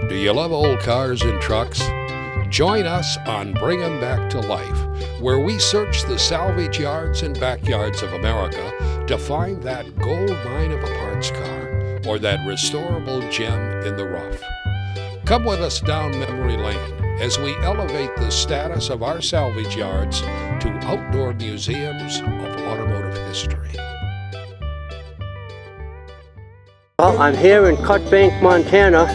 Do you love old cars and trucks? Join us on Bring 'em Back to Life, where we search the salvage yards and backyards of America to find that gold mine of a parts car or that restorable gem in the rough. Come with us down memory lane as we elevate the status of our salvage yards to outdoor museums of automotive history. Well, I'm here in Cut Bank, Montana.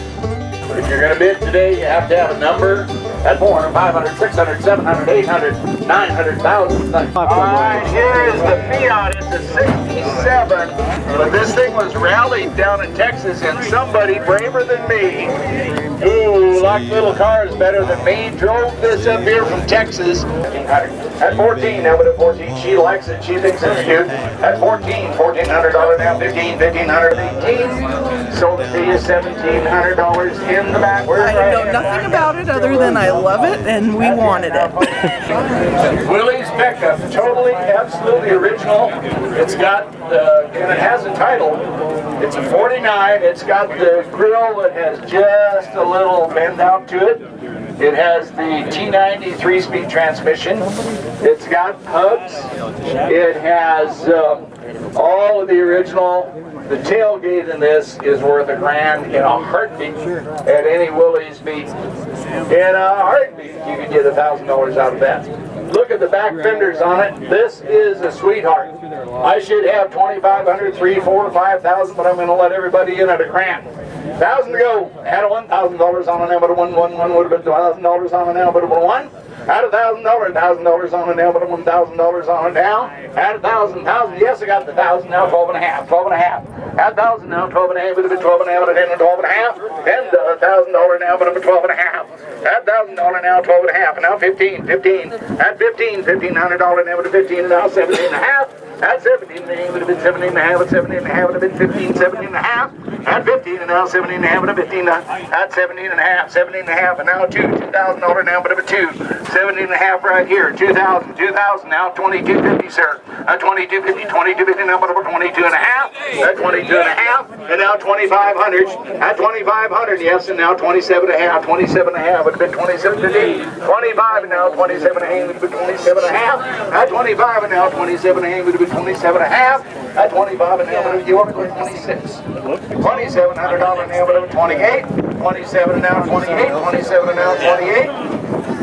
If you're going to bid today, you have to have a number at 400, 500, 600, 700, 800, 900,000. All right, here is the Fiat. It's a 67, but this thing was rallied down in Texas, and somebody braver than me, who liked little cars better than me, drove this up here from Texas. At 14, now at 14, she likes it, she thinks it's cute. At 14, $1,400 now, 15, $1,500, 18. Sold it to you, $1,700 in the back. I know nothing about it other than I love it and we wanted it. Willys pickup, totally, absolutely original. It's got, and it has a title. It's a 49. It's got the grill that has just a little bend out to it. It has the T90 3-speed transmission. It's got hubs. It has all of the original. The tailgate in this is worth $1,000 in a heartbeat at any Willys-Jeep. In a heartbeat, you could get $1,000 out of that. Look at the back fenders on it. This is a sweetheart. I should have $2,500, $3,000, $4,000, $5,000, but I'm going to let everybody in at $1,000. $1,000 to go. Add $1,000 on an now, but one would have been $1,000 on an now, but one. Add $1,000 on it now, but $1,000 on it now. Add $1,000. Yes, I got the 1,000 now. 12 and a half. Add 1,000 now. 12 and a half. Would have been 12 and a half. But 10 and 12 and a half. And $1,000 now, but $12 and a half. Add $1,000 now. 12 and a half. And now 15. Add $1,500 now, but 15 and now 17 and a half. Add 17 and a half. Would have been 17 and a half. At 17 and a half. Would have been 15. 17 and a half. Add 15 and now 17 and a half. Would have been 15. Add 17 and a half. 17 and a half. And now $2,000 now, but a 2. 17 and a half right here. 2,000 now. 22.50, sir. 22.50. 22.50 now, but over 22 and a half. At 22 and a half. And now 2,500. At 2,500, yes. And now 27 and a half. 27 and a half. Would have been 27.50. 25 and now 27 and a half. Would have been 27 and a half. At 25 and now 27 and a half. Would have been 27 and a half. At 25 and now, you want to go 26. $2,700 now, but over 28. 27 and now 28. 27 and now 28.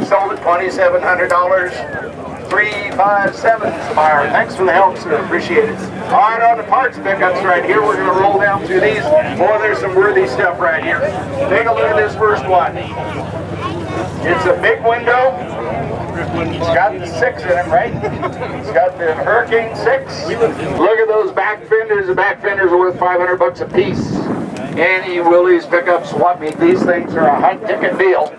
Sold at $2,700. 357 buyer. Thanks for the help, sir. Appreciate it. All right, on the parts pickups right here, we're going to roll down through these. Boy, there's some worthy stuff right here. Take a look at this first one. It's a big window. It's got the 6 in it, right? It's got the Hurricane 6. Look at those back fenders. The back fenders are worth $500 a piece. Any Willys pickup swap meet, these things are a hot ticket deal.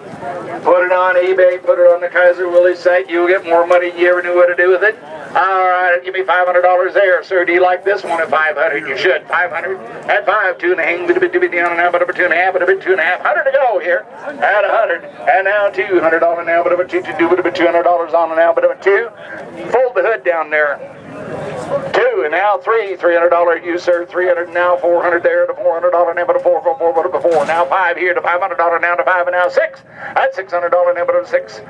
Put it on eBay, put it on the Kaiser Willys site, you'll get more money than you ever knew what to do with it. All right, give me $500 there, sir. Do you like this one at $500? You should. 500 at 5, 2 and a half, bit down and now, but over 2 and a half, but a bit 2 and a half. 100 to go here. At 100, and now $200 now, but over 2 to do, but a bit $200 on and now, but over 2. Fold the hood down there. 2 and now 3, $300 you, sir. 300 now, 400 there to $400 now, but a 4, but a 4. Now 5 here to $500 now to 5 and now 6. At $600 now, but a 6.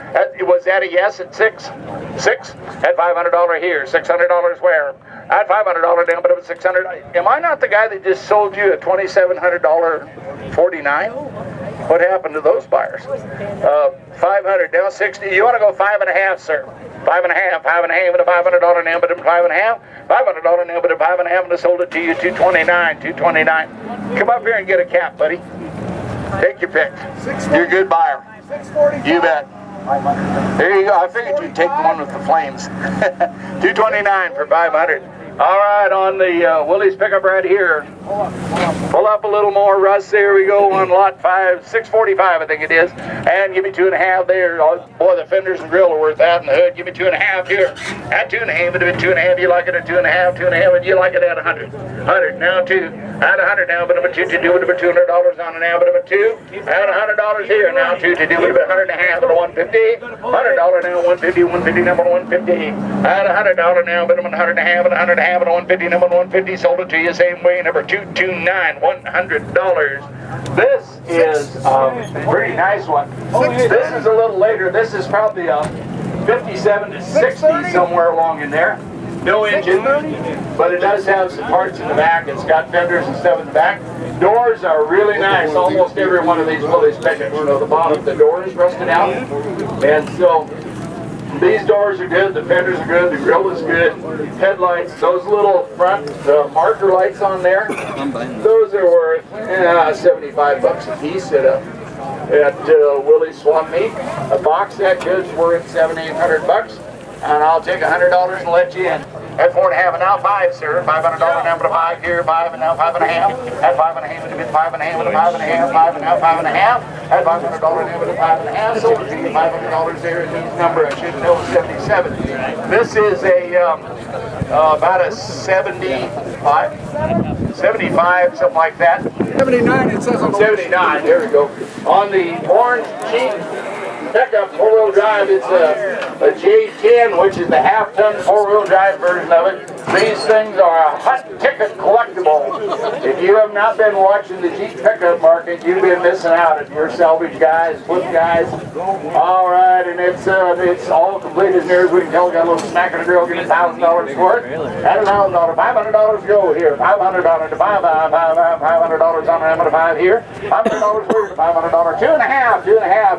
Was that a yes at 6? 6 at $500 here. $600 where? At $500 down, but it was $600. Am I not the guy that just sold you a $2,700 49? What happened to those buyers? 500 down 60. You want to go 5 and a half, sir? 5 and a half, and a $500 now, but a 5 and a half. $500 now, but a 5 and a half, and I sold it to you $229. Come up here and get a cap, buddy. Take your pick. You're a good buyer. You bet. There you go. I figured you'd take the one with the flames. $229 for 500. All right, on the Willys pickup right here. Pull up a little more, Russ. There we go on lot 5, 645, I think it is. And give me 2 and a half there. Oh, boy, the fenders and grill are worth that in the hood. Give me 2 and a half here. At 2 and a half, it'd have been 2 and a half. You like it at 2 and a half, and you like it at 100. 100 now 2. Add 100 now, but number 2 to do with number $200 on it now, but number 2. Add $100 here now, 2 to do with 100 and a half, and 150. $100 now, 150, 150, number 150. Add $100 now, but 100 and a half, and 100 and a half, and 150, number 150. Sold it to you same way, number 229, $100. This is a pretty nice one. This is a little later. This is probably a 57 to 60 somewhere along in there. No engine, but it does have some parts in the back. It's got fenders and stuff in the back. Doors are really nice. Almost every one of these Willys pickups, you know, the bottom of the door is rusted out. And so these doors are good, the fenders are good, the grill is good, headlights, those little front marker lights on there, those are worth 75 bucks a piece at Willys Swap Meet. A box that good's worth $700-800 bucks. And I'll take $100 and let you in. At 4.5 and now 5, sir. $500 now for 5 here, 5 and now 5.5. At 5.5 and a bit, 5.5 and a 5.5, 5 and now 5.5. At $500 now for 5.5. Sold it to you $500 there. And his number, I should know, 77. This is a about a 75, something like that. 79, it says on the 79. There we go. On the orange Jeep pickup 4-wheel drive, it's a J10, which is the half-ton 4-wheel drive version of it. These things are a hot ticket collectible. If you have not been watching the Jeep pickup market, you've been missing out. If you're salvage guys, flip guys. All right, and it's all complete as near as we can tell. Got a little smack in the grill, getting $1,000 for it. At $1,000, $500 go here. $500 to $500 on the M5 here. $500 for it. $500, 2.5,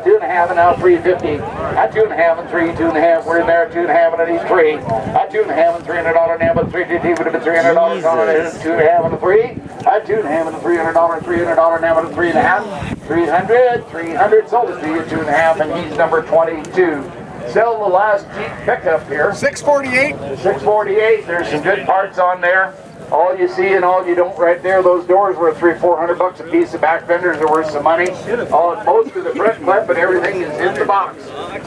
2.5, and now 350. At 2.5 and 3, 2.5. We're in there. 2.5 and these 3. At 2.5 and $300 now, but 350 would have been $300 on it. 2.5 and a 3. At 2.5 and a $300 now, but a 3.5. 300. Sold it to you 2.5, and he's number 22. Sell the last Jeep pickup here. 648. 648. There's some good parts on there. All you see and all you don't right there, those doors were $300-400 bucks a piece. The back fenders are worth some money. Most of the front clip, but everything is in the box.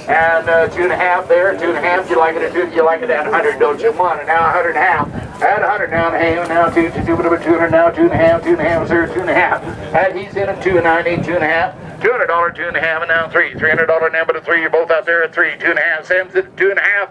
And 2.5 there, 2.5. You like it at 2? You like it at 100, don't you? Come on, and now 100 and a half. At 100 now, and now 2 to 200 now, 2.5, sir, 2.5. And he's in at 2.90, 2.5. $200, 2.5, and now 3. $300 now, but a 3. You're both out there at 3. 2.5. Sam's at 2.5.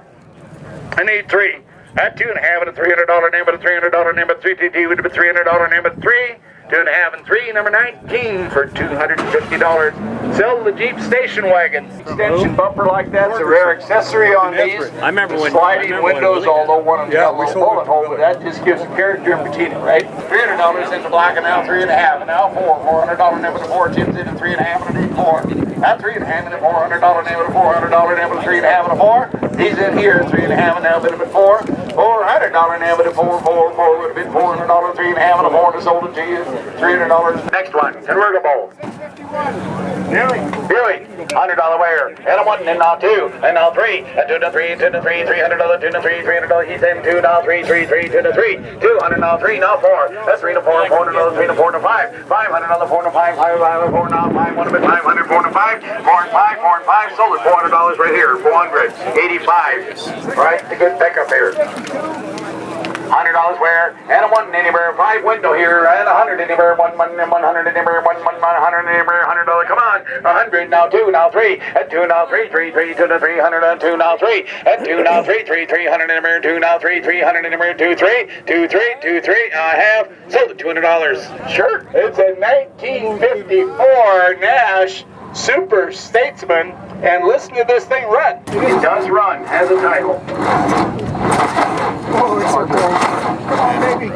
I need 3. At 2.5 and a $300 name, but a $300 name, but 350 would have been $300 name, but 3. 2.5 and 3, number 19 for $250. Sell the Jeep station wagon. Extension bumper like that's a rare accessory on these. I remember when sliding windows, although one of them got a little bullet hole, but that just gives a character in patina, right? $300 in the black, and now 3.5, and now 4. $400 name with a 4. Tim's in at 3.5 and a 4. At 3.5 and a $400 name with a $400 name with a 3.5 and a 4. He's in here at 3.5 and now a bit of a 4. $400 name with a 4. Would have been $400, 3.5 and a 4, and sold it to you. $300. Next one, convertible. Billy, $100 wear. And a 1, and now 2, and now 3, and 2 to 3, 2 to 3, $300, 2 to 3, $300. He's in 2 now 3, 3, 3, 2 to 3, 200 now 3, now 4. That's 3 to 4, $400, 3 to 4 to 5, $500, 4 to 5, 5 4 now 5, 1 to 500, 4 to 5, 4 and 5, 4 and 5. Sold it $400 right here, 485. Right, a good pickup here. $100 wear, and a 1 anywhere, 5 window here, and 100 anywhere, 100 anywhere, 100 anywhere, $100, come on, 100, now 2, now 3, and 2 now 3, 3, 2 to 300, and 2 now 3, and 2 now 3, 300 anywhere, 2 now 3, 300 anywhere, 2, 3, I have, sold it $200. Sure, it's a 1954 Nash Super Statesman, and listen to this thing run. It does run, has a title. Oh, it's so cool. Come on, baby.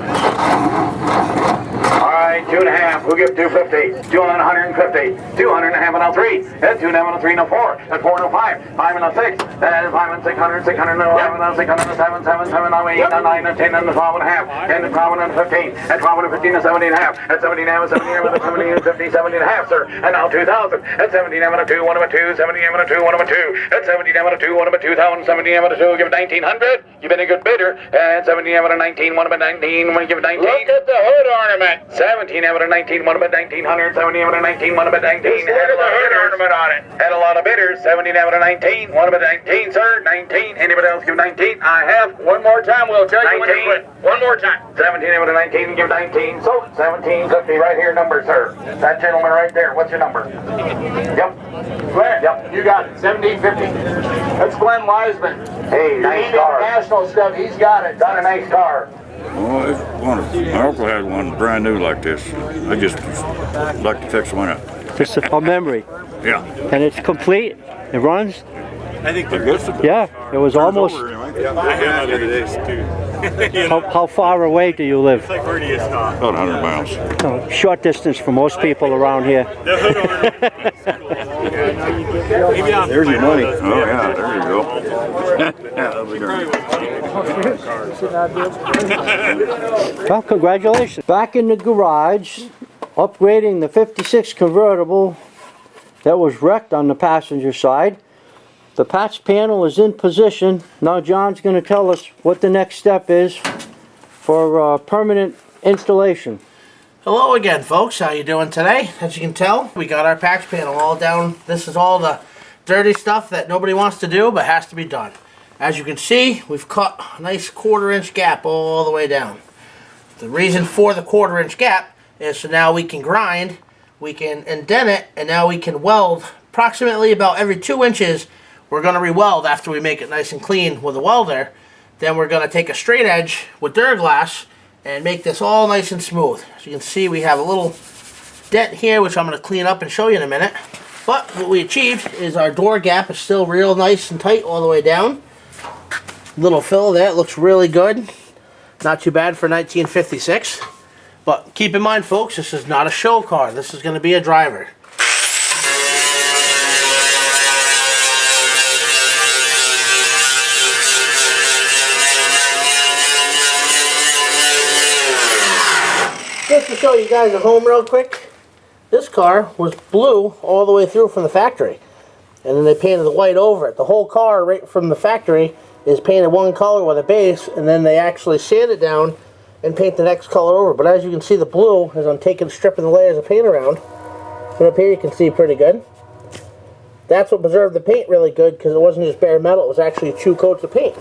All right, 2.5. We'll give 250. 250. 200 and a half and a 3. And 2 and a 3 and a 4. And 4 and a 5. 5 and a 6. And 5 and 600. 600 and 5 and 600 and 7. 7 and 8 and 9 and 10 and 12 and a half. 10 and 12 and 15. And 12 and 15 and 17 and a half. And 17 and a half. 17 and 50. 17 and a half, sir. And now 2,000. And 17 and a 2. 1 of a 2. 17 and a 2. 1 of a 2. And 17 and a 2. 1 of a 2,000. 17 and a 2. Give it 1,900. You've been a good bidder. And 17 and a 19. 1 of a 19. When you give it 19. Look at the hood ornament. ornament. 17 out of 19, one about 1900, 17 out of 19, one about 19. Just look at the hood ornament on it. Had a lot of bidders, 17 out of 19, one about 19, sir, 19. Anybody else give 19? I have. One more time, we'll tell you when to 19. quit. One more time. 17 out of 19, give 19. So 17 could be right here, number, sir. That gentleman right there, what's your number? Yep. Glenn, Yep. you got it. 1750. That's Glenn Wiseman. Hey, You nice need car. international stuff. He's got it. Got a nice car. Well, my uncle had one brand new like this. I just like to fix one up. Just a memory. Yeah. And it's complete. It runs. I think they're good. Yeah, it was almost. I have it days too. How far away do you live? Like radius about 100 miles. Oh, short distance for most people around here. There's your money. Oh yeah, there you go. Well, congratulations. Back in the garage, upgrading the 56 convertible that was wrecked on the passenger side. The patch panel is in position. Now John's going to tell us what the next step is for permanent installation. Hello again, folks. How you doing today? As you can tell, we got our patch panel all down. This is all the dirty stuff that nobody wants to do but has to be done. As you can see, we've cut a nice 1/4-inch gap all the way down. The reason for the 1/4-inch gap is so now we can grind, we can indent it, and now we can weld approximately about every 2 inches. We're going to re-weld after we make it nice and clean with a welder. Then we're going to take a straight edge with Duraglass and make this all nice and smooth. As you can see, we have a little dent here, which I'm going to clean up and show you in a minute. But what we achieved is our door gap is still real nice and tight all the way down. Little fill there, it looks really good. Not too bad for 1956. But keep in mind, folks, this is not a show car. This is going to be a driver. Just to show you guys at home real quick, this car was blue all the way through from the factory. And then they painted the white over it. The whole car right from the factory is painted one color with a base, and then they actually sand it down and paint the next color over. But as you can see, the blue, as I'm stripping the layers of paint around, and up here you can see pretty good. That's what preserved the paint really good, because it wasn't just bare metal, it was actually 2 coats of paint.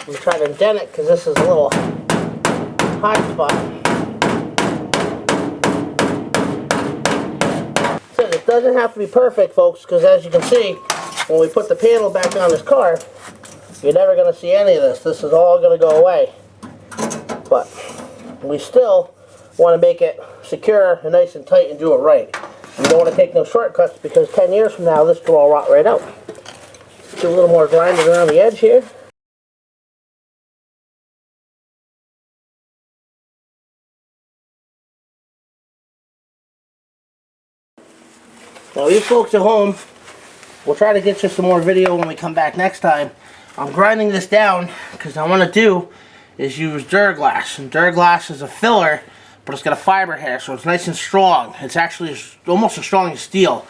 I'm trying to indent it because this is a little hot spot. So it doesn't have to be perfect, folks, because as you can see, when we put the panel back on this car, you're never going to see any of this. This is all going to go away. But we still want to make it secure and nice and tight and do it right. You don't want to take no shortcuts because 10 years from now, this will all rot right out. Do a little more grinding around the edge here. Now you folks at home, we'll try to get you some more video when we come back next time. I'm grinding this down because I want to do is use Duraglass. And Duraglass is a filler, but it's got a fiber hair, so it's nice and strong. It's actually almost as strong as steel.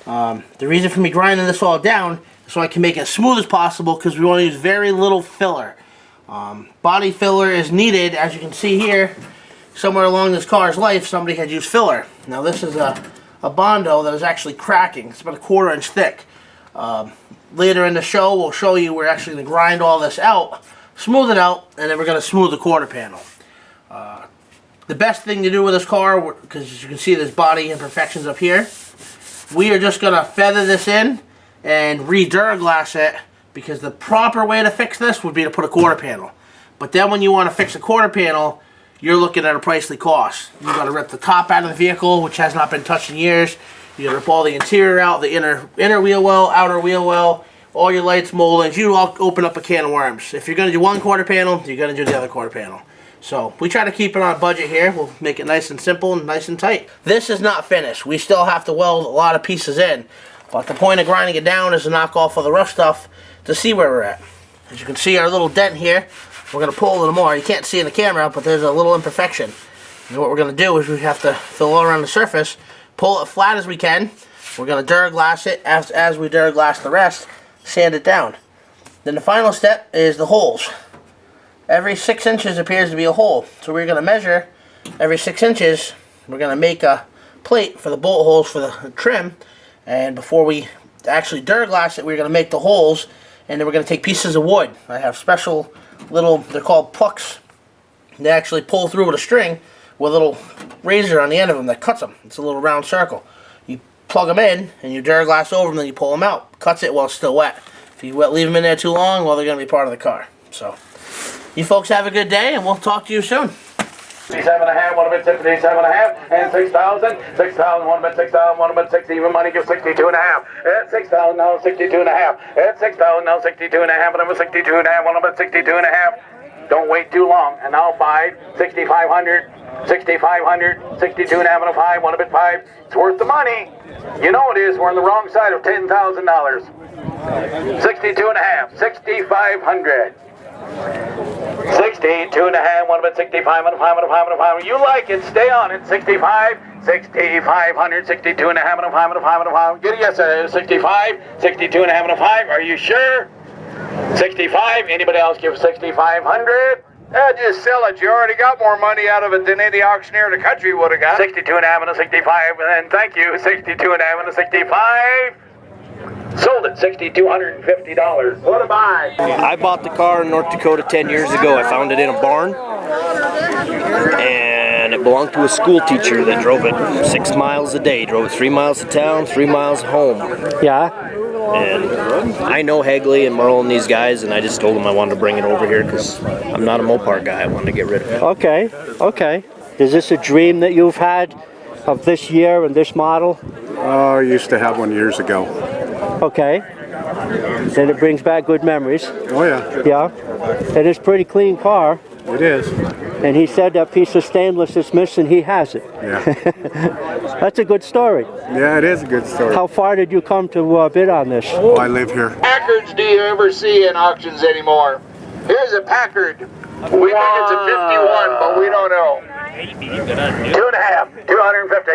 The reason for me grinding this all down is so I can make it as smooth as possible because we want to use very little filler. Body filler is needed, as you can see here. Somewhere along this car's life, somebody had used filler. Now this is a Bondo that is actually cracking. It's about a 1/4 inch thick. Later in the show, we'll show you we're actually going to grind all this out, smooth it out, and then we're going to smooth the quarter panel. The best thing to do with this car, because as you can see there's body imperfections up here, we are just going to feather this in and re-Duraglass it, because the proper way to fix this would be to put a quarter panel. But then when you want to fix a quarter panel, you're looking at a pricely cost. You got to rip the top out of the vehicle, which has not been touched in years. You got to rip all the interior out, the inner wheel well, outer wheel well, all your lights, moldings. You all open up a can of worms. If you're going to do one quarter panel, you're going to do the other quarter panel. So we try to keep it on a budget here. We'll make it nice and simple and nice and tight. This is not finished. We still have to weld a lot of pieces in. But the point of grinding it down is to knock off all the rough stuff to see where we're at. As you can see our little dent here, we're going to pull a little more. You can't see in the camera, but there's a little imperfection. And what we're going to do is we have to fill all around the surface, pull it flat as we can. We're going to Duraglass it as we Duraglass the rest, sand it down. Then the final step is the holes. Every 6 inches appears to be a hole. So we're going to measure every 6 inches. We're going to make a plate for the bolt holes for the trim. And before we actually Duraglass it, we're going to make the holes. And then we're going to take pieces of wood. I have special little, they're called pucks. They actually pull through with a string with a little razor on the end of them that cuts them. It's a little round circle. You plug them in and you Duraglass over them, then you pull them out. Cuts it while it's still wet. If you leave them in there too long, well, they're going to be part of the car. So, you folks have a good day, and we'll talk to you soon. 67.5, one of it 67.5, and 6,000, 6,000, one of it 6,000, one of it 60, even money, give 62.5, at 6,000, now 62.5, at 6,000, now 62.5, one of it 62.5, one of it 62.5. Don't wait too long, and I'll buy 6,500, 6,500, 62.5 and a 5, one of it 5. It's worth the money. You know it is. We're on the wrong side of $10,000. 62.5, 6,500. 62.5, one of it 65 and a 5 and a 5 and a 5. You like it, stay on it. 65, 6,500, 62.5 and a 5 and a 5 and a 5. Get a yes, sir. 65, 62.5 and a 5. Are you sure? 65. Anybody else give 6,500? Just sell it. You already got more money out of it than any auctioneer in the country would have got. 62.5 and a 65, and thank you. 62.5 and a 65. Sold it, $6,250. What a buy. I bought the car in North Dakota 10 years ago. I found it in a barn, and it belonged to a school teacher that drove it 6 miles a day. Drove it 3 miles to town, 3 miles home. Yeah. And I know Hagley and Merle and these guys, and I just told them I wanted to bring it over here because I'm not a Mopar guy. I wanted to get rid of it. Okay, okay. Is this a dream that you've had of this year and this model? Oh, I used to have one years ago. Okay. Then it brings back good memories. Oh, yeah. Yeah. And it's a pretty clean car. It is. And he said that piece of stainless is missing, he has it. Yeah. That's a good story. Yeah, it is a good story. How far did you come to bid on this? Oh, I live here. Packards do you ever see in auctions anymore? Here's a Packard. We think it's a 51, but we don't know. 2.5, 250,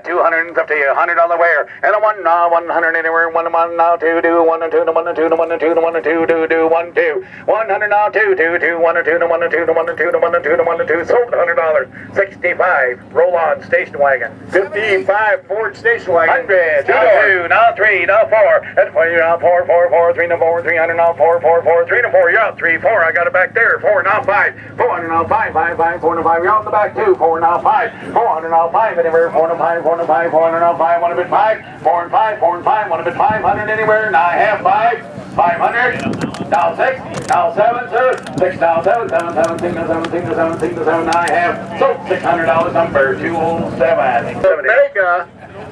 250, $100 wear, and a 1 100 anywhere, 1 now 2 do 1 and 2 to 1 and 2 to 1 and 2 to 1 and 2 do 1 2 100 now 2 2 1 and 2 to 1 and 2 to 1 and 2 to 1 and 2 to 1 and 2 sold $100. 65 roll on station wagon. 55 Ford station wagon. 100 2 now 3 now 4 that's 4 now 4 4 4 3 now 4 300 now 4 4 4 3 to 4 you're out 3 4 I got it back there 4 now 5 400 now 5 5 5 4 now 5 you're out in the back 2 4 now 5 400 now 5 anywhere 4 now 5 4 now 5 400 now 5 1 a bit 5 4 and 5 4 and 5 1 a bit 500 anywhere now I have 5 500 now 6 now 7 sir 6 now 7 7 7 6 now 7 6 now 7 6 now 7 now I have sold $600 number 207 Mega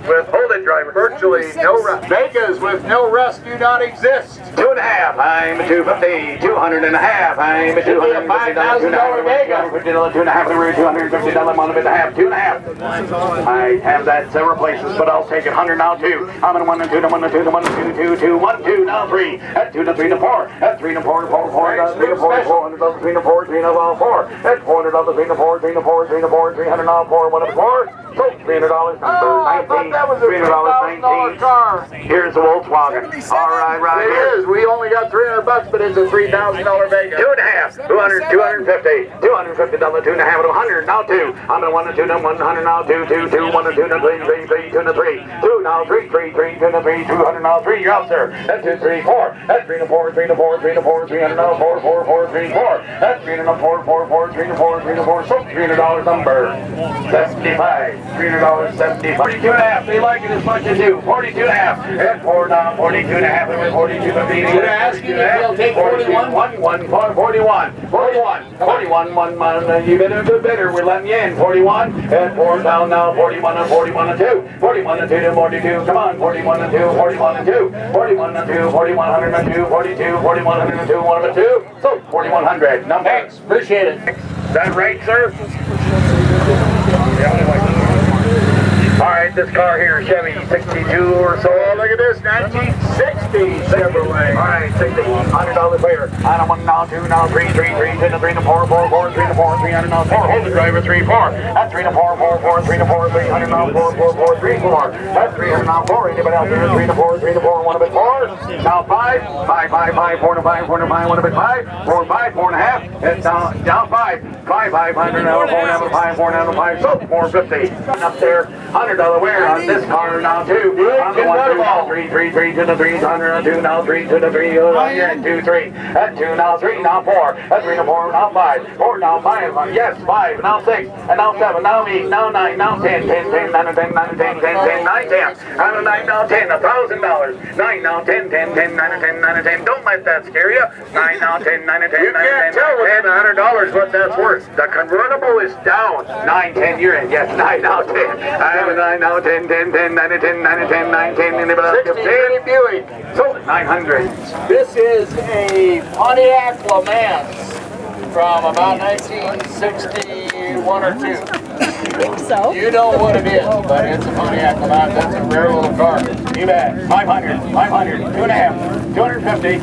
with hold it driver virtually no rust. Vegas with no rust do not exist. 2.5 I'm a 250 200 and a half I'm a $250 $5,000 Vega $2.5 $250 on a bit and a half 2.5 I have that several places but I'll take it 100 now 2 I'm in 1 and 2 to 1 and 2 to 1 and 2 2 2 1 2 now 3 at 2 to 3 to 4 at 3 to 4 to 4 4 3 to 4 400 3 to 4 3 to 4 at 400 3 to 4 3 to 4 3 to 4 300 now 4 1 to 4 so $300 19 that was a $300 car. Here's the Volkswagen. All right, right here. It is. We only got $300, but it's a $3,000 Vega. 2.5, 200, 250, $250, 2.5, 100. Now 2. I'm in 1 and 2, 100 now 2, 2, 2, 1 and 2, 3, 3, 2 and 3, 2 now 3, 3, 3, 2 and 3, 200 now 3. You're out, sir. That's 2, 3, 4. That's 3 to 4, 3 to 4, 3 to 4, 300 now 4, 4, 4, 3, 4. That's 3 to 4, 4, 4, 3 to 4, 3 to 4. So $300 number 75. $300, 75. 42 and a half. They like it as much as you. 42 and a half. And 4 down. 42 and a half. And 42 to be. Should I ask you if you'll take 41? 41. 41. 1. You've been a good bidder. We're letting you in. 41. And 4 down now. 41 and 41 and 2. 41 and 2 to 42. Come on. 41 and 2. 41 and 2. 41 and 2. 4100 and 2. 42. 4100 and 2. 1 of 2. So 4100. Number. Thanks. Appreciate it. Is that right, sir? Yeah, All right, this car here, Chevy 62 or so. Look at this, 1960 Chevrolet. All right, $60, $100 clear. I don't want now 2, now 3, 3, 3, 10 to 3 to 4, 4, 4, 3 to 4, 300 now 4. Hold the driver, 3, 4. That's 3 to 4, 4, 4, 3 to 4, 300 now 4, 4, 4, 3, 4. That's 300 now 4. Anybody else there? 3 to 4, 3 to 4, 1 of it 4. Now 5, 5, 5, 5, 4 to 5, 4 to 5, 1 of it 5, 4, 5, 4 and a half. And down 5, 5, 500 now 4 down to 5, 4 down to 5. So 450. Up there, $100 wear on this car now 2. On the 1, 2, now 3, 3, 3 to the 3, 100 2 now 3 to the 3, 100 2, 3. At 2 now 3 now 4. At 3 to 4 now 5. 4 now 5. Yes, 5 now 6. And now 7. Now 8. Now 9. Now 10. 10, 10, 9, 10, 9, 10, 10, 10, 9, 10. Out of 9 now 10. $1,000. 9 now 10, 10, 10, 9, 10, 9, 10. Don't let that scare you. 9 now 10, 9, 10, 9, 10. You can't tell within $100 what that's worth. The convertible is down. 9, 10, you're in. Yes, 9 now 10. I have a 9 now 10, 10, 10, 9, 10, 9, 10, 9, 10. Anybody else? 10 Buick. Sold it 900. This is a Pontiac LeMans from about 1961 or 2. I think so. You know what it is, but it's a Pontiac LeMans. That's a rare little car. You bet. 500, 500, 2.5, 250,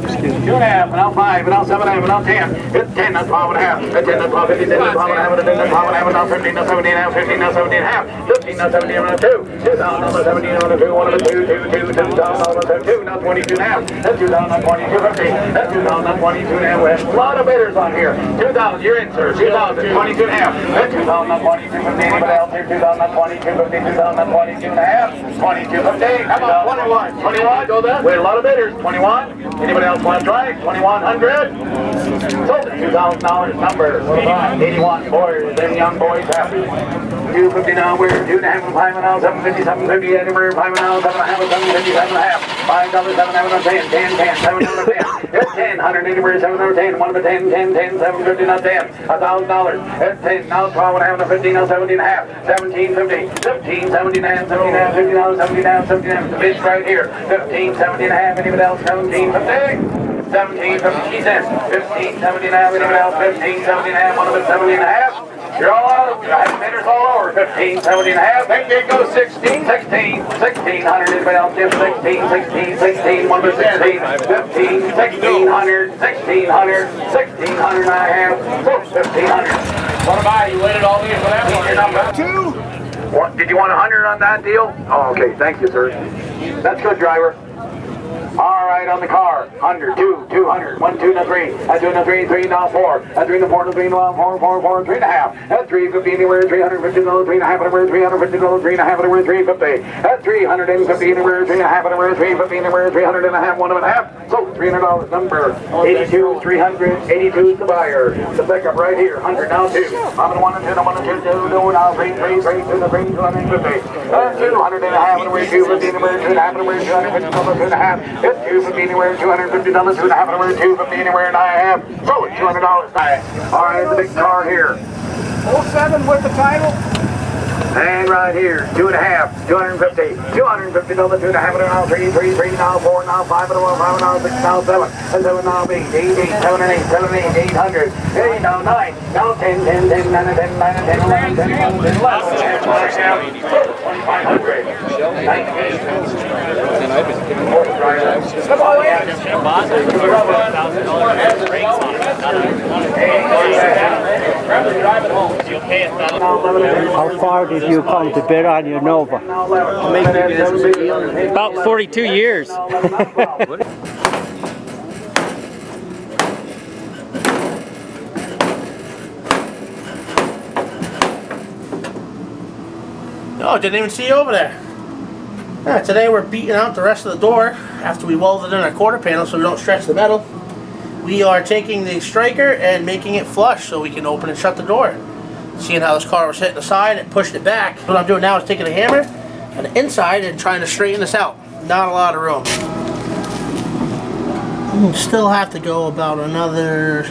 2.5, and now 5, and now 7.5, and now 10. It's 10, that's 12 and a half. That's 10, that's 12, 15, 10, that's 12 and a half, and 10, that's 12 and a half, and now 15, that's 17 and a half, 15, that's 17 and a half, 15, that's 17 and a half, 2, 2,000, 17 and a 2, 1 of a 2, 2, 2, 2,000, 2, now 22 and a half. That's 2,000, 2250. That's 2,000, 22 and a half. We have a lot of bidders on here. 2,000, you're in, sir. 2,000, 22 and a half. That's 2,000, 2250. Anybody else here? 2,000, 2250, 2,000, 22 and a half. 2250. Come on, 21. 21. Go there. We had a lot of bidders. 21. Anybody else want to try? 2,100. Sold it. $2,000 number. 81. Boys, them young boys happy. 250 now. We're 2.5 and 5 now. 750, 750. Anywhere 5 now. 7.5, 750, 7.5. $5, 7.5, 10, 10, 10, 7, 10. It's 10. 100 anywhere 7 or 10. 1 of a 10, 10, 10, 750, not 10. $1,000. It's 10. Now 12 and a half, and 15, now 17 and a half. 1750. 15, 17 and a half, 17 and a half, 50 now, 17 and a half, 17 and a half. The bid's right here. 15, 17 and a half. Anybody else? 1750. 1750. She says 15, 17 and a half. Anybody else? 15, 17 and a half. One of it 17 and a half. You're all out. I have bidders all over. 15, 17 and a half. Think they go 16, 16, 1,600. Anybody else give 16, 16, 16, 1 to 16, 15, 1,600, 1,600, 1,600 and a half, 1,500. What about you? Waited all these for that one. Your number 2. What, did you want 100 on that deal? Oh, okay. Thank you, sir. That's good, driver. All right, on the car. 100, 2, 200, 1, 2, now 3. That's 2, now 3, 3, now 4. That's 3, now 4, now 3, now 4, 4, 4, 3 and a half. That's 350 anywhere, 350 anywhere, 3 and a half anywhere, 350 anywhere, 3 and a half anywhere, 350. That's 350 anywhere, 3 and a half anywhere, 350 anywhere, 300 and a half, 1 and a half. So $300 number. 82, 300, 82 is the buyer. The pickup right here. 100 now 2. I'm 1 and 2, now 1 and 2, 2, now 3, 3, 3, 2, 3, 250. That's 200 and a half anywhere, 250 anywhere, 2 and a half anywhere, 250 anywhere, 2 and a half. It's 250 anywhere, $250, 2 and a half anywhere, 250 anywhere, and I have. So it's $200. All right, the big car here. 07 with the title. And right here, 2.5, 250, $250, 2 and a half, now 3, 3, 3, now 4, now 5, now 5, now 6, now 7, and 7, now 8, 8, 8, 7 and 8, 7 and 8, 800, 8, now 9, now 10, 10, 10, 9 and 10, 9 and 10, 11, 10, 11, 11, 2,500. Come on How far did you come to bid on your Nova? About 42 years. Oh, didn't even see you over there. Yeah, today we're beating out the rest of the door after we welded in our quarter panel so we don't stretch the metal. We are taking the striker and making it flush so we can open and shut the door. Seeing how this car was hitting the side, it pushed it back. What I'm doing now is taking a hammer on the inside and trying to straighten this out. Not a lot of room. Still have to go about another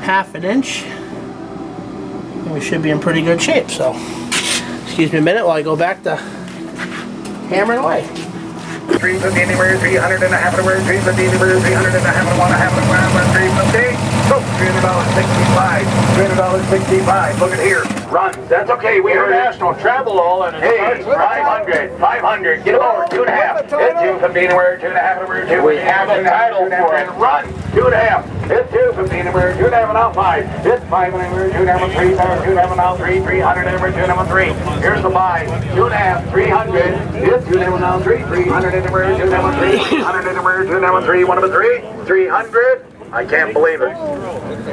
½ an inch. And we should be in pretty good shape, so excuse me a minute while I go back to hammering away. 350 anywhere, 300 and a half anywhere, 350 anywhere, 300 and a half and 1 and a half and 350. So $300.65. $300.65. Look at here. Runs. That's okay. We heard International travel all and Hey, 500, 500, get over, 2.5, hit 250 anywhere, 2.5 anywhere, 2. We have a title for it. Run, 2.5, hit 250 anywhere, 2.5 and out 5, hit 5 anywhere, 2.5 and 3, 2.5 and out 3, 300 anywhere, 2.5 and 3. Here's the buy, 2.5, 300, hit 2.5 and out 3, 300 anywhere, 2.5 and 3, 300 anywhere, 2.5 and 3, 1 of 3, 300. I can't believe it.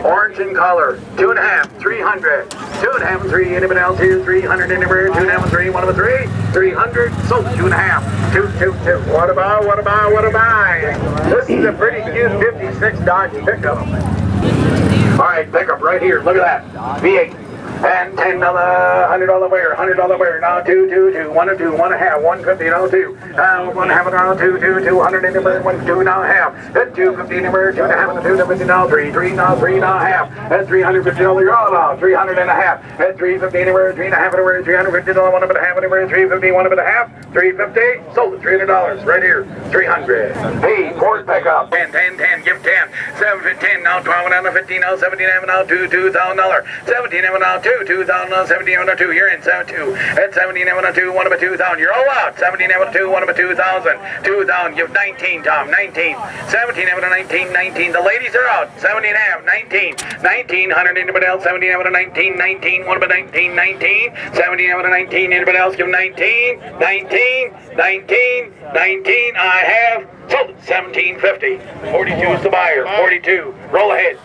Orange in color, 2.5, 300, 2.5 and 3, anybody else here, 300 anywhere, 2.5 and 3, 1 of 3, 300, sold 2.5, 2, 2, 2. What about, what about, what about? This is a pretty cute 56 Dodge pickup. All right, pickup right here, look at that, V8. And $10, $100 wear, $100 wear. Now 2, 2, 2, 1 and 2, 1 and a half, 150, now 2. 1 half, now 2, 2, 200 anywhere, 1, 2, now half. Then 250 anywhere, 2 and a half, and 250 now 3, 3 now 3 now half. And $350 you're all out, 300 and a half. And 350 anywhere, 3 and a half anywhere, $350, 1 and a half anywhere, 350, 1 and a half, 350. Sold at $300 right here, 300. Hey, Ford pickup. 10, 10, 10, give 10. 7, 10, now 12, now 15, now 17, now 2, $2,000. 17, now 2, 2,000, 17, 2, you're in 7, 2. At 17, 2, 1 of a 2,000, you're all out. 17, 2, 1 of a 2,000. 2,000, give 19, Tom, 19. 17, 19, 19. The ladies are out. 17, 19. 19, 100, anybody else? 17, 19, 19. 1 of a 19, 19. 17, 19, anybody else? Give 19, 19, 19, 19. I have sold 1750. 42 is the buyer. 42. Roll ahead.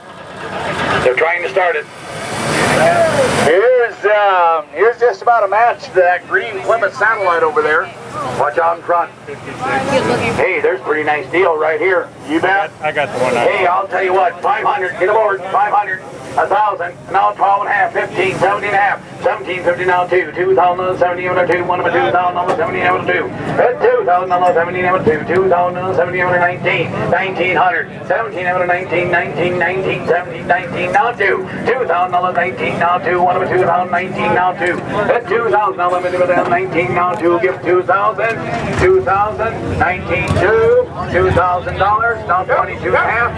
They're trying to start it. Here's just about a match to that green Plymouth Satellite over there. Watch out in front. Hey, there's a pretty nice deal right here. You bet. I got the one. Hey, I'll tell you what, 500, get aboard, 500, 1,000, now 12 and a half, 15, 17 and a half, 1750 now 2, 2,000, 17 and a 2, 1 of a 2,000, 17 and a 2, 2,000, 17 and a 2, 2,000, 17 and a 19, 1,900, 17 and a 19, 19, 19, 17, 19, now 2, 2,000, 19, now 2, 1 of a 2,000, 19, now 2, 2,000, 19, now 2, give 2,000, 2,000, 19, 2, $2,000, now 22 and a half,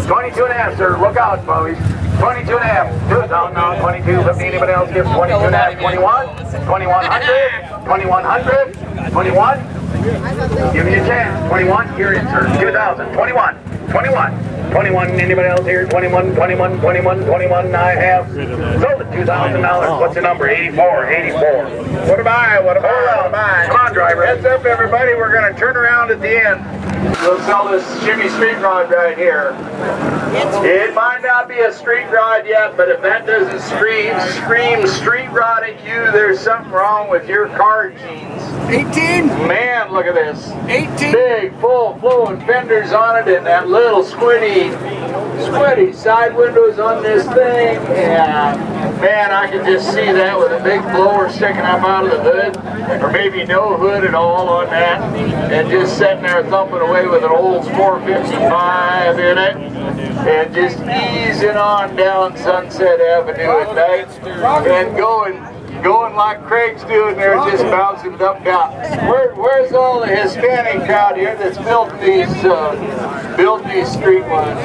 22 and a half, sir, look out, boys. 22 and a half, 2,000 now, 22, 50, anybody else gives 22 and a half, 21, 2,100, 2,100, 21, give me a chance, 21, you're in, sir, 2,000, 21, 21, 21, anybody else here, 21, 21, 21, 21, I have sold it, $2,000, what's the number, 84, 84. What about? What about? Come on, driver. Heads up, everybody. We're going to turn around at the end. We'll sell this shimmy street rod right here. It might not be a street rod yet, but if that doesn't scream street rod at you, there's something wrong with your car genes. 18. Man, look at this. 18. Big, full flowing fenders on it, and that little squiddy side windows on this thing. Yeah, man, I can just see that with a big blower sticking up out of the hood, or maybe no hood at all on that, and just sitting there thumping away with an old 455 in it, and just easing on down Sunset Avenue at night, and going like Craig's doing there, just bouncing it up and down. Where's all the Hispanic crowd here that's built these street ones?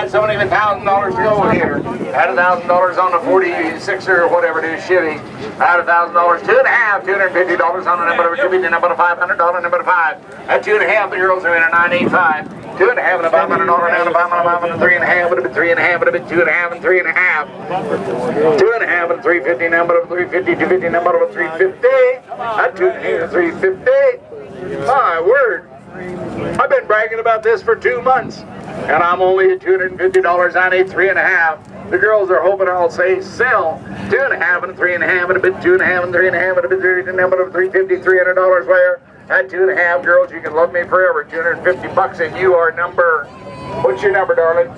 It's only $1,000 to go here. Had $1,000 on the 46 or whatever it is, Chevy. Had $1,000, $250 on the number of Chevy, the number of $500, number of 5. At 2.5, the girls are in a 985. 2.5 and a $500 down, a $500 and a 3.5, would have been 3.5, would have been 2.5 and 3.5. 2.5 and 350, number of 350, 250, number of 350. At 2.5 and 350. My word. I've been bragging about this for 2 months, and I'm only at $250 on a 3.5. The girls are hoping I'll say sell 2.5 and 3.5 and a bit 2.5 and 3.5 and a bit 30, number of 350, $300 where at 2.5, girls, you can love me forever. $250 and you are number. What's your number, darling?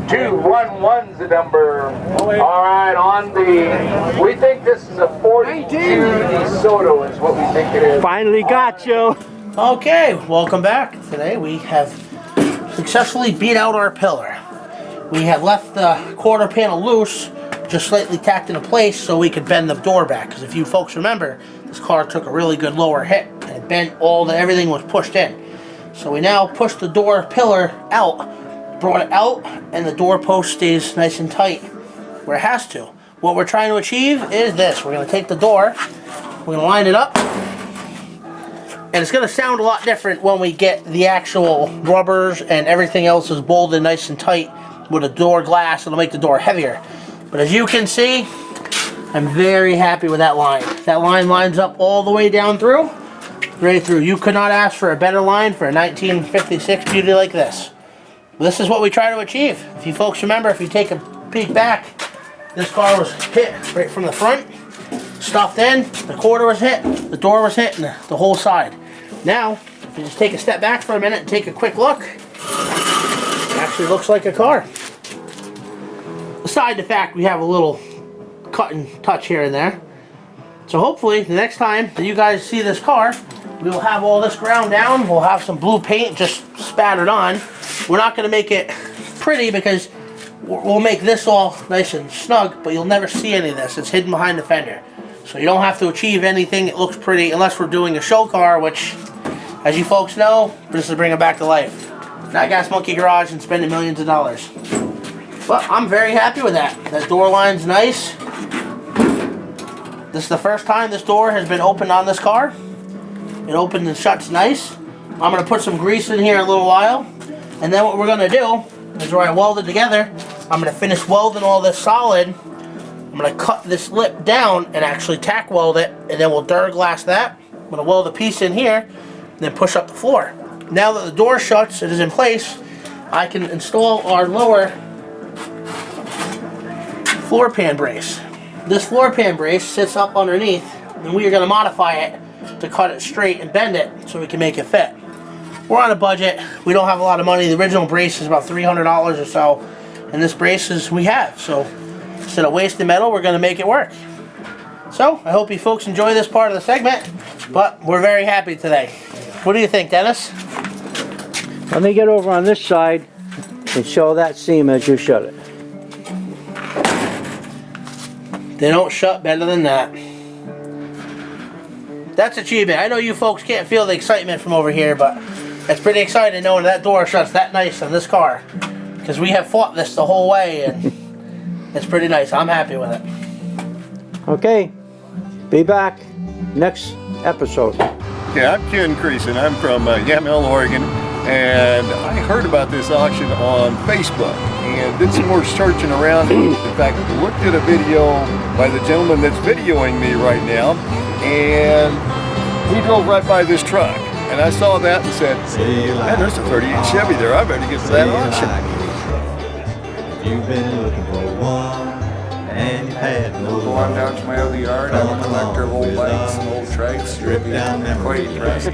211's the number. All right, on the. We think this is a 42 DeSoto is what we think it is. Finally got you. Okay, welcome back. Today we have successfully beat out our pillar. We have left the quarter panel loose, just slightly tacked into place so we could bend the door back. Because if you folks remember, this car took a really good lower hit and it bent everything was pushed in. So we now pushed the door pillar out, brought it out, and the door post stays nice and tight where it has to. What we're trying to achieve is this. We're going to take the door, we're going to line it up, and it's going to sound a lot different when we get the actual rubbers and everything else is bolted nice and tight with a door glass. It'll make the door heavier. But as you can see, I'm very happy with that line. That line lines up all the way down through, right through. You could not ask for a better line for a 1956 beauty like this. This is what we try to achieve. If you folks remember, if you take a peek back, this car was hit right from the front, stuffed in, the quarter was hit, the door was hit, and the whole side. Now, if you just take a step back for a minute and take a quick look, it actually looks like a car. Aside the fact we have a little cut and touch here and there. So hopefully, the next time that you guys see this car, we will have all this ground down, we'll have some blue paint just spattered on. We're not going to make it pretty because we'll make this all nice and snug, but you'll never see any of this. It's hidden behind the fender. So you don't have to achieve anything that looks pretty unless we're doing a show car, which, as you folks know, this is bringing back to life. Not Gas Monkey Garage and spending millions of dollars. But I'm very happy with that. That door line's nice. This is the first time this door has been opened on this car. It opens and shuts nice. I'm going to put some grease in here in a little while. And then what we're going to do is where I weld it together, I'm going to finish welding all this solid. I'm going to cut this lip down and actually tack weld it, and then we'll Duraglass that. I'm going to weld a piece in here, and then push up the floor. Now that the door shuts, it is in place, I can install our lower floor pan brace. This floor pan brace sits up underneath, and we are going to modify it to cut it straight and bend it so we can make it fit. We're on a budget. We don't have a lot of money. The original brace is about $300 or so, and this brace is we have. So instead of wasting metal, we're going to make it work. So I hope you folks enjoy this part of the segment, but we're very happy today. What do you think, Dennis? Let me get over on this side and show that seam as you shut it. They don't shut better than that. That's achievement. I know you folks can't feel the excitement from over here, but it's pretty exciting knowing that door shuts that nice on this car. Because we have fought this the whole way, and it's pretty nice. I'm happy with it. Okay, be back next episode. Yeah, I'm Ken Creason. I'm from Yamhill, Oregon, and I heard about this auction on Facebook and did some more searching around. In fact, looked at a video by the gentleman that's videoing me right now, and he drove right by this truck. And I saw that and said, man, there's a 38 Chevy there. I better get to that auction. You've been looking for one, and you've had no. Go on down to my other yard. I'm a collector of old bikes and old trikes. Strip down memory quite impressed.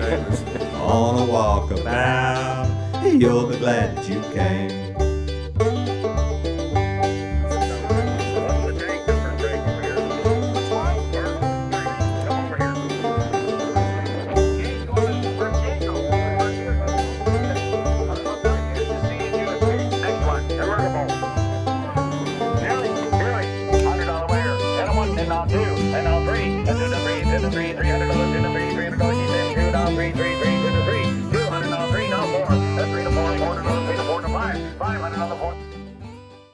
on a walkabout. You'll be glad that you came.